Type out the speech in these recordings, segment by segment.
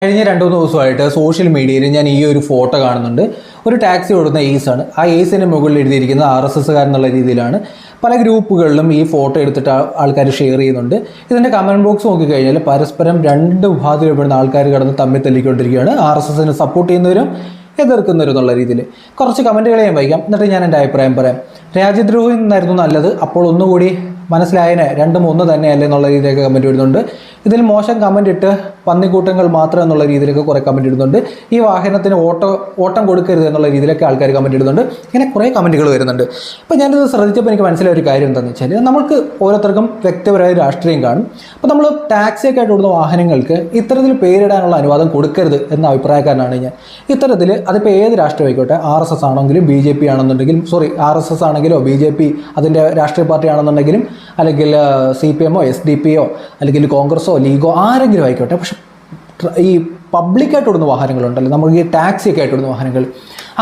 കഴിഞ്ഞ 2-3 ദിവസമായിട്ട് സോഷ്യൽ മീഡിയയിൽ ഞാൻ ഈ ഒരു ഫോട്ടോ കാണുന്നുണ്ട്. ഒരു ടാക്സി ഓടുന്ന ഏസാണ്. ആ ഏസിൻ്റെ മുകളിൽ എഴുതിയിരിക്കുന്നത് RSS എന്നുള്ള രീതിയിലാണ്. പല ഗ്രൂപ്പുകളിലും ഈ ഫോട്ടോ എടുത്തിട്ട് ആൾക്കാർ ഷെയർ ചെയ്യുന്നുണ്ട്. ഇതിൻ്റെ കമൻറ്റ് ബോക്സ് നോക്കിക്കഴിഞ്ഞാൽ പരസ്പരം രണ്ട് വിഭാഗത്തിൽപ്പെടുന്ന ആൾക്കാർ കിടന്ന് തമ്മിൽ തല്ലിക്കൊണ്ടിരിക്കുകയാണ്. RSSനെ സപ്പോർട്ട് ചെയ്യുന്നവരും എതിർക്കുന്നവരും എന്നുള്ള രീതിയിൽ കുറച്ച് കമൻറ്റുകൾ ഞാൻ വായിക്കാം, എന്നിട്ട് ഞാൻ എൻ്റെ അഭിപ്രായം പറയാം. രാജ്യദ്രോഹി എന്നായിരുന്നു നല്ലത്, അപ്പോൾ ഒന്നുകൂടി മനസ്സിലായതിനെ 2-3 തന്നെയല്ലേ എന്നുള്ള രീതിയിലൊക്കെ കമൻറ്റ് ഇടുന്നുണ്ട്. ഇതിൽ മോശം കമൻറ്റ് ഇട്ട് പന്നിക്കൂട്ടങ്ങൾ മാത്രം എന്നുള്ള രീതിയിലൊക്കെ കുറേ കമൻറ്റ് ഇടുന്നുണ്ട്. ഈ വാഹനത്തിന് ഓട്ടം കൊടുക്കരുത് എന്നുള്ള രീതിയിലൊക്കെ ആൾക്കാർ കമൻറ്റ് ഇടുന്നുണ്ട്. ഇങ്ങനെ കുറേ കമൻറ്റുകൾ വരുന്നുണ്ട്. അപ്പോൾ ഞാനിത് ശ്രദ്ധിച്ചപ്പോൾ എനിക്ക് മനസ്സിലായ ഒരു കാര്യം എന്താണെന്ന് വെച്ചാൽ, നമുക്ക് ഓരോരുത്തർക്കും വ്യക്തിപരമായ രാഷ്ട്രീയം കാണും. അപ്പോൾ നമ്മൾ ടാക്സിയൊക്കെ ആയിട്ട് ഓടുന്ന വാഹനങ്ങൾക്ക് ഇത്തരത്തിൽ പേരിടാനുള്ള അനുവാദം കൊടുക്കരുത് എന്ന അഭിപ്രായക്കാരനാണ് ഞാൻ. ഇത്തരത്തിൽ അതിപ്പോൾ ഏത് രാഷ്ട്രീയം ആയിക്കോട്ടെ, RSS ആണെങ്കിലും BJP ആണെന്നുണ്ടെങ്കിലും RSS ആണെങ്കിലോ BJP അതിൻ്റെ രാഷ്ട്രീയ പാർട്ടി ആണെന്നുണ്ടെങ്കിലും അല്ലെങ്കിൽ CPM SDP അല്ലെങ്കിൽ കോൺഗ്രസോ ലീഗോ ആരെങ്കിലും ആയിക്കോട്ടെ, പക്ഷെ ഈ പബ്ലിക്കായിട്ട് ഓടുന്ന വാഹനങ്ങളുണ്ടല്ലോ, നമുക്ക് ഈ ടാക്സിയൊക്കെ ആയിട്ട് ഓടുന്ന വാഹനങ്ങൾ,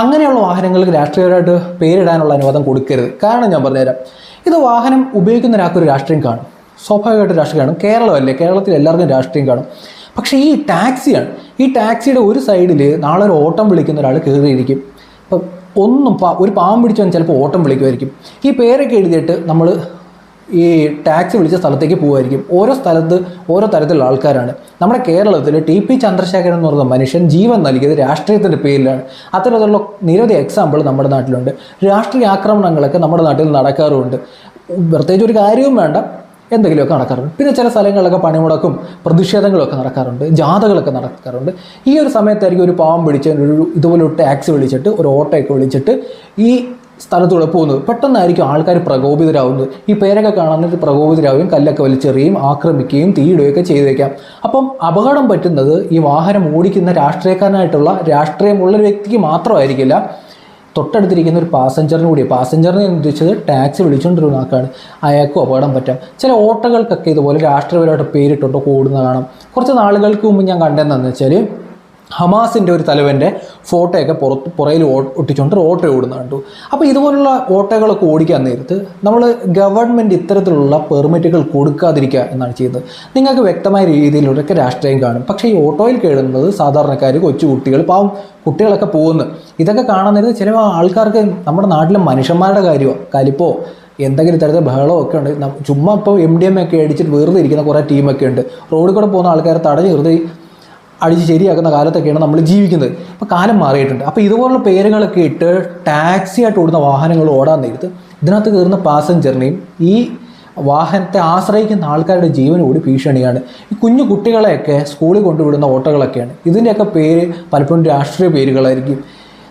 അങ്ങനെയുള്ള വാഹനങ്ങൾക്ക് രാഷ്ട്രീയമായിട്ട് പേരിടാനുള്ള അനുവാദം കൊടുക്കരുത്. കാരണം ഞാൻ പറഞ്ഞുതരാം. ഇത് വാഹനം ഉപയോഗിക്കുന്ന ഒരാൾക്കൊരു രാഷ്ട്രീയം കാണും, സ്വാഭാവികമായിട്ട് രാഷ്ട്രീയം കാണും. കേരളമല്ലേ, കേരളത്തിൽ എല്ലാവർക്കും രാഷ്ട്രീയം കാണും. പക്ഷേ ഈ ടാക്സിയാണ്, ഈ ടാക്സിയുടെ ഒരു സൈഡിൽ നാളെ ഒരു ഓട്ടം വിളിക്കുന്ന ഒരാൾ കയറിയിരിക്കും. ഇപ്പം ഒരു പാവം പിടിച്ചവൻ ചിലപ്പോൾ ഓട്ടം വിളിക്കുമായിരിക്കും. ഈ പേരൊക്കെ എഴുതിയിട്ട് നമ്മൾ ഈ ടാക്സി വിളിച്ച സ്ഥലത്തേക്ക് പോകുമായിരിക്കും. ഓരോ സ്ഥലത്ത് ഓരോ തരത്തിലുള്ള ആൾക്കാരാണ്. നമ്മുടെ കേരളത്തിൽ TP ചന്ദ്രശേഖരൻ എന്ന് പറയുന്ന മനുഷ്യൻ ജീവൻ നൽകിയത് രാഷ്ട്രീയത്തിൻ്റെ പേരിലാണ്. അത്തരത്തിലുള്ള നിരവധി എക്സാമ്പിൾ നമ്മുടെ നാട്ടിലുണ്ട്. രാഷ്ട്രീയ ആക്രമണങ്ങളൊക്കെ നമ്മുടെ നാട്ടിൽ നടക്കാറുമുണ്ട്. പ്രത്യേകിച്ച് ഒരു കാര്യവും വേണ്ട, എന്തെങ്കിലുമൊക്കെ നടക്കാറുണ്ട്. പിന്നെ ചില സ്ഥലങ്ങളിലൊക്കെ പണിമുടക്കും പ്രതിഷേധങ്ങളൊക്കെ നടക്കാറുണ്ട്, ജാഥകളൊക്കെ നടക്കാറുണ്ട്. ഈ ഒരു സമയത്തായിരിക്കും ഒരു പാവം പിടിച്ച് ഇതുപോലെ ഒരു ടാക്സി വിളിച്ചിട്ട് ഒരു ഓട്ടോയൊക്കെ വിളിച്ചിട്ട് ഈ സ്ഥലത്തൂടെ പോകുന്നത്. പെട്ടെന്നായിരിക്കും ആൾക്കാർ പ്രകോപിതരാകുന്നത്. ഈ പേരൊക്കെ കാണാനായിട്ട് പ്രകോപിതരാകുകയും കല്ലൊക്കെ വലിച്ചെറിയുകയും ആക്രമിക്കുകയും തീയിടുകയൊക്കെ ചെയ്തേക്കാം. അപ്പം അപകടം പറ്റുന്നത് ഈ വാഹനം ഓടിക്കുന്ന രാഷ്ട്രീയക്കാരനായിട്ടുള്ള രാഷ്ട്രീയമുള്ളൊരു വ്യക്തിക്ക് മാത്രമായിരിക്കില്ല, തൊട്ടടുത്തിരിക്കുന്ന ഒരു പാസഞ്ചറിന് കൂടി. പാസഞ്ചറിനെ ഉദ്ദേശിച്ചത് ടാക്സി വിളിച്ചുകൊണ്ടിരുന്ന ആൾക്കാണ്, അയാൾക്കും അപകടം പറ്റാം. ചില ഓട്ടോകൾക്കൊക്കെ ഇതുപോലെ രാഷ്ട്രീയപരമായിട്ട് പേരിട്ടോട്ടോ ഓടുന്ന കാണാം. കുറച്ച് നാളുകൾക്ക് മുമ്പ് ഞാൻ കണ്ടതെന്ന് വെച്ചാൽ, ഹമാസിൻ്റെ ഒരു തലവൻ്റെ ഫോട്ടോയൊക്കെ പുറയിൽ ഒട്ടിച്ചുകൊണ്ട് ഓട്ടോ ഓടുന്ന കണ്ടു. അപ്പോൾ ഇതുപോലുള്ള ഓട്ടോകളൊക്കെ ഓടിക്കാൻ നേരത്ത് നമ്മൾ ഗവൺമെൻറ് ഇത്തരത്തിലുള്ള പെർമിറ്റുകൾ കൊടുക്കാതിരിക്കുക എന്നാണ് ചെയ്യുന്നത്. നിങ്ങൾക്ക് വ്യക്തമായ രീതിയിലൊക്കെ രാഷ്ട്രീയം കാണും, പക്ഷേ ഈ ഓട്ടോയിൽ കയറുന്നത് സാധാരണക്കാർ, കൊച്ചുകുട്ടികൾ, പാവം കുട്ടികളൊക്കെ പോകുന്നു. ഇതൊക്കെ കാണാൻ നേരത്ത് ചില ആൾക്കാർക്ക് നമ്മുടെ നാട്ടിലെ മനുഷ്യന്മാരുടെ കാര്യമോ കലിപ്പോ എന്തെങ്കിലും തരത്തിൽ ബഹളമൊക്കെ ഉണ്ട്. ചുമ്മാ ഇപ്പോൾ MDMA ഒക്കെ അടിച്ചിട്ട് വെറുതെ ഇരിക്കുന്ന കുറേ ടീമൊക്കെ ഉണ്ട്. റോഡിൽ കൂടെ പോകുന്ന ആൾക്കാരെ തടഞ്ഞ് വെറുതെ അടിച്ച് ശരിയാക്കുന്ന കാലത്തൊക്കെയാണ് നമ്മൾ ജീവിക്കുന്നത്. ഇപ്പോൾ കാലം മാറിയിട്ടുണ്ട്. അപ്പോൾ ഇതുപോലുള്ള പേരുകളൊക്കെ ഇട്ട് ടാക്സി ആയിട്ട് ഓടുന്ന വാഹനങ്ങൾ ഓടാൻ നേരത്ത് ഇതിനകത്ത് കയറുന്ന പാസഞ്ചറിനെയും ഈ വാഹനത്തെ ആശ്രയിക്കുന്ന ആൾക്കാരുടെ ജീവൻ കൂടി ഭീഷണിയാണ്. ഈ കുഞ്ഞു കുട്ടികളെയൊക്കെ സ്കൂളിൽ കൊണ്ടുവിടുന്ന ഓട്ടോകളൊക്കെയാണ്. ഇതിൻ്റെയൊക്കെ പേര് പലപ്പോഴും രാഷ്ട്രീയ പേരുകളായിരിക്കും.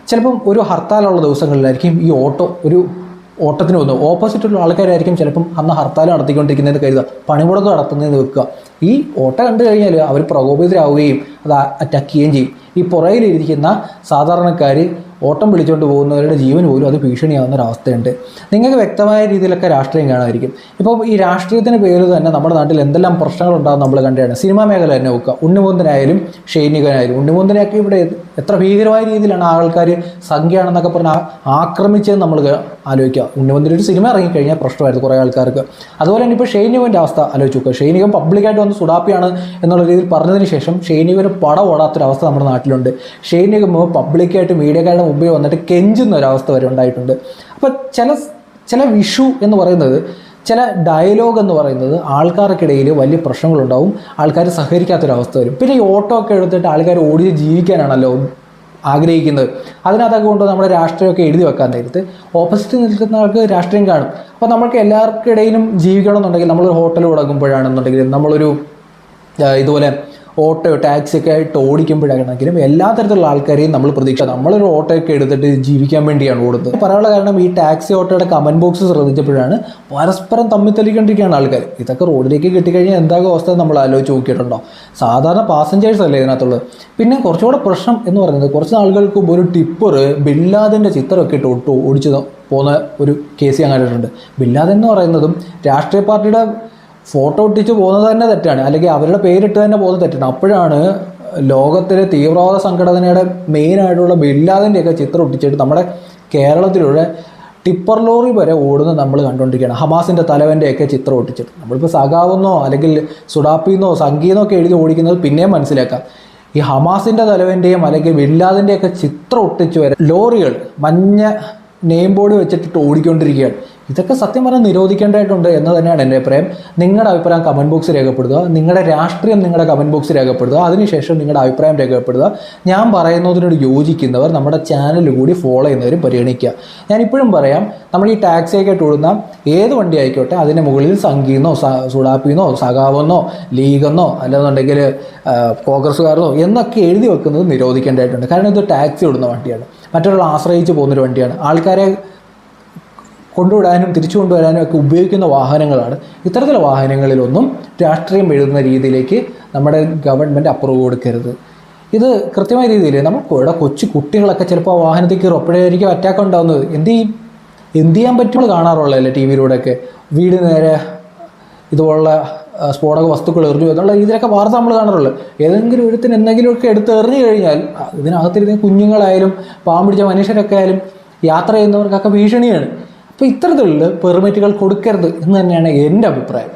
ചിലപ്പം ഒരു ഹർത്താലുള്ള ദിവസങ്ങളിലായിരിക്കും ഈ ഓട്ടത്തിന് വന്നു ഓപ്പോസിറ്റുള്ള ആൾക്കാരായിരിക്കും ചിലപ്പം അന്ന് ഹർത്താൽ നടത്തിക്കൊണ്ടിരിക്കുന്നതെന്ന് കരുതുക, പണിമുടക്ക് നടത്തുന്നതെന്ന് വെക്കുക. ഈ ഓട്ടം കണ്ടു കഴിഞ്ഞാൽ അവർ പ്രകോപിതരാവുകയും അത് അറ്റാക്ക് ചെയ്യുകയും ചെയ്യും. ഈ പുറയിലിരിക്കുന്ന സാധാരണക്കാർ ഓട്ടം വിളിച്ചുകൊണ്ട് പോകുന്നവരുടെ ജീവൻ പോലും അത് ഭീഷണിയാവുന്ന ഒരവസ്ഥയുണ്ട്. നിങ്ങൾക്ക് വ്യക്തമായ രീതിയിലൊക്കെ രാഷ്ട്രീയം കാണാമായിരിക്കും. ഇപ്പോൾ ഈ രാഷ്ട്രീയത്തിൻ്റെ പേരിൽ തന്നെ നമ്മുടെ നാട്ടിൽ എന്തെല്ലാം പ്രശ്നങ്ങളുണ്ടാകും നമ്മൾ കണ്ടാണ്. സിനിമാ മേഖല തന്നെ നോക്കുക, ഉണ്ണിമുന്തനായാലും ഷൈനികനായാലും. ഉണ്ണിമുന്തനെയൊക്കെ ഇവിടെ എത്ര ഭീകരമായ രീതിയിലാണ് ആൾക്കാർ സംഖ്യയാണെന്നൊക്കെ പറഞ്ഞാൽ ആക്രമിച്ചത് നമ്മൾ ആലോചിക്കുക. ഉണ്ണിമുന്തൻ്റെ ഒരു സിനിമ ഇറങ്ങിക്കഴിഞ്ഞാൽ പ്രശ്നമായിരുന്നു കുറേ ആൾക്കാർക്ക്. അതുപോലെ തന്നെ ഇപ്പോൾ ഷൈനികൻ്റെ അവസ്ഥ ആലോചിച്ച് നോക്കുക. ഷൈനികൻ പബ്ലിക്കായിട്ട് വന്ന് സുഡാപ്പിയാണ് എന്നുള്ള രീതിയിൽ പറഞ്ഞതിന് ശേഷം ഷൈനികന് പടം ഓടാത്തൊരവസ്ഥ നമ്മുടെ നാട്ടിലുണ്ട്. ഷൈനികൻ പബ്ലിക്കായിട്ട് മീഡിയക്കാരുടെ മുമ്പിൽ വന്നിട്ട് കെഞ്ചുന്ന ഒരവസ്ഥ വരെ ഉണ്ടായിട്ടുണ്ട്. അപ്പോൾ ചില വിഷു എന്ന് പറയുന്നത്, ചില ഡയലോഗ് എന്ന് പറയുന്നത് ആൾക്കാർക്കിടയിൽ വലിയ പ്രശ്നങ്ങളുണ്ടാവും, ആൾക്കാർ സഹകരിക്കാത്തൊരവസ്ഥ വരും. പിന്നെ ഈ ഓട്ടോ ഒക്കെ എടുത്തിട്ട് ആൾക്കാർ ഓടിച്ച് ജീവിക്കാനാണല്ലോ ആഗ്രഹിക്കുന്നത്. അതിനകത്തൊക്കെ കൊണ്ട് നമ്മുടെ രാഷ്ട്രീയമൊക്കെ എഴുതി വെക്കാൻ നേരത്ത് ഓപ്പോസിറ്റ് നിൽക്കുന്ന ആൾക്ക് രാഷ്ട്രീയം കാണും. അപ്പോൾ നമ്മൾക്ക് എല്ലാവർക്കിടയിലും ജീവിക്കണമെന്നുണ്ടെങ്കിൽ നമ്മളൊരു ഹോട്ടൽ തുടങ്ങുമ്പോഴാണെന്നുണ്ടെങ്കിലും നമ്മളൊരു ഇതുപോലെ ഓട്ടോ ടാക്സിയൊക്കെ ആയിട്ട് ഓടിക്കുമ്പോഴാണെങ്കിലും എല്ലാ തരത്തിലുള്ള ആൾക്കാരെയും നമ്മൾ നമ്മളൊരു ഓട്ടോയൊക്കെ എടുത്തിട്ട് ജീവിക്കാൻ വേണ്ടിയാണ് ഓടുന്നത്. പറയാനുള്ള കാരണം ഈ ടാക്സി ഓട്ടോയുടെ കമൻറ്റ് ബോക്സ് ശ്രദ്ധിച്ചപ്പോഴാണ് പരസ്പരം തമ്മിൽ തല്ലിക്കൊണ്ടിരിക്കുകയാണ് ആൾക്കാർ. ഇതൊക്കെ റോഡിലേക്ക് കിട്ടിക്കഴിഞ്ഞാൽ എന്താകും അവസ്ഥ നമ്മൾ ആലോചിച്ച് നോക്കിയിട്ടുണ്ടോ? സാധാരണ പാസഞ്ചേഴ്സ് അല്ലേ ഇതിനകത്തുള്ളത്. പിന്നെ കുറച്ചുകൂടെ പ്രശ്നം എന്ന് പറയുന്നത്, കുറച്ച് നാളുകൾക്ക് മുമ്പ് ഒരു ടിപ്പർ ബില്ലാദിൻ്റെ ചിത്രമൊക്കെ ഇട്ട് ഓടിച്ച് പോകുന്ന ഒരു കേസ് ഞാൻ കണ്ടിട്ടുണ്ട്. ബില്ലാദൻ എന്ന് പറയുന്നതും രാഷ്ട്രീയ പാർട്ടിയുടെ ഫോട്ടോ ഒട്ടിച്ച് പോകുന്നത് തന്നെ തെറ്റാണ്, അല്ലെങ്കിൽ അവരുടെ പേരിട്ട് തന്നെ പോകുന്നത് തെറ്റാണ്. അപ്പോഴാണ് ലോകത്തിലെ തീവ്രവാദ സംഘടനയുടെ മെയിനായിട്ടുള്ള ബില്ലാദിൻ്റെയൊക്കെ ചിത്രം ഒട്ടിച്ചിട്ട് നമ്മുടെ കേരളത്തിലുള്ള ടിപ്പർ ലോറി വരെ ഓടുന്നത് നമ്മൾ കണ്ടുകൊണ്ടിരിക്കുകയാണ്. ഹമാസിൻ്റെ തലവൻ്റെയൊക്കെ ചിത്രം ഒട്ടിച്ചിട്ട് നമ്മളിപ്പോൾ സഖാവെന്നോ അല്ലെങ്കിൽ സുഡാപ്പിന്നോ സംഗീന്നോ ഒക്കെ എഴുതി ഓടിക്കുന്നത് പിന്നെയും മനസ്സിലാക്കാം. ഈ ഹമാസിൻ്റെ തലവൻ്റെയും അല്ലെങ്കിൽ ബിൻലാദൻ്റെയൊക്കെ ചിത്രം ഒട്ടിച്ച് വരെ ലോറികൾ മഞ്ഞ നെയിം ബോർഡ് വെച്ചിട്ട് ഓടിക്കൊണ്ടിരിക്കുകയാണ്. ഇതൊക്കെ സത്യം പറഞ്ഞാൽ നിരോധിക്കേണ്ടതായിട്ടുണ്ട് എന്ന് തന്നെയാണ് എൻ്റെ അഭിപ്രായം. നിങ്ങളുടെ അഭിപ്രായം കമൻറ്റ് ബോക്സിൽ രേഖപ്പെടുത്തുക, നിങ്ങളുടെ രാഷ്ട്രീയം നിങ്ങളുടെ കമൻറ്റ് ബോക്സിൽ രേഖപ്പെടുത്തുക, അതിനുശേഷം നിങ്ങളുടെ അഭിപ്രായം രേഖപ്പെടുത്തുക. ഞാൻ പറയുന്നതിനോട് യോജിക്കുന്നവർ നമ്മുടെ ചാനൽ കൂടി ഫോളോ ചെയ്യുന്നവരും പരിഗണിക്കുക. ഞാനിപ്പോഴും പറയാം, നമ്മൾ ഈ ടാക്സിയൊക്കെ ഇട്ടുകൊടുന്ന ഏത് വണ്ടി ആയിക്കോട്ടെ അതിൻ്റെ മുകളിൽ സംഘീന്നോ സുഡാപ്പിന്നോ സഖാവെന്നോ ലീഗെന്നോ അല്ലെന്നുണ്ടെങ്കിൽ കോൺഗ്രസ്സുകാരനോ എന്നൊക്കെ എഴുതി വെക്കുന്നത് നിരോധിക്കേണ്ടതായിട്ടുണ്ട്. കാരണം ഇത് ടാക്സി ഓടുന്ന വണ്ടിയാണ്, മറ്റൊരാൾ ആശ്രയിച്ച് പോകുന്നൊരു വണ്ടിയാണ്, ആൾക്കാരെ കൊണ്ടുവിടാനും തിരിച്ചു കൊണ്ടുവരാനും ഒക്കെ ഉപയോഗിക്കുന്ന വാഹനങ്ങളാണ്. ഇത്തരത്തിലുള്ള വാഹനങ്ങളിലൊന്നും രാഷ്ട്രീയം എഴുതുന്ന രീതിയിലേക്ക് നമ്മുടെ ഗവൺമെൻറ് അപ്രൂവ് കൊടുക്കരുത്. ഇത് കൃത്യമായ രീതിയിൽ ഇവിടെ കൊച്ചു കുട്ടികളൊക്കെ ചിലപ്പോൾ വാഹനത്തിൽ കയറും, അപ്പോഴായിരിക്കും അറ്റാക്ക് ഉണ്ടാകുന്നത്. എന്ത് ചെയ്യാൻ പറ്റുമ്പോൾ കാണാറുള്ളതല്ലേ ടി വിയിലൂടെയൊക്കെ, വീട് നേരെ ഇതുപോലുള്ള സ്ഫോടക വസ്തുക്കൾ എറിഞ്ഞു എന്നുള്ള രീതിയിലൊക്കെ വാർത്ത നമ്മൾ കാണാറുള്ളൂ. ഏതെങ്കിലും ഒരുത്തിന് എന്തെങ്കിലുമൊക്കെ എടുത്ത് എറിഞ്ഞു കഴിഞ്ഞാൽ ഇതിനകത്തിരുന്ന കുഞ്ഞുങ്ങളായാലും പാവം പിടിച്ച മനുഷ്യരൊക്കെ ആയാലും യാത്ര ചെയ്യുന്നവർക്കൊക്കെ ഭീഷണിയാണ്. അപ്പോൾ ഇത്തരത്തിലുള്ള പെർമിറ്റുകൾ കൊടുക്കരുത് എന്ന് തന്നെയാണ് എൻ്റെ അഭിപ്രായം.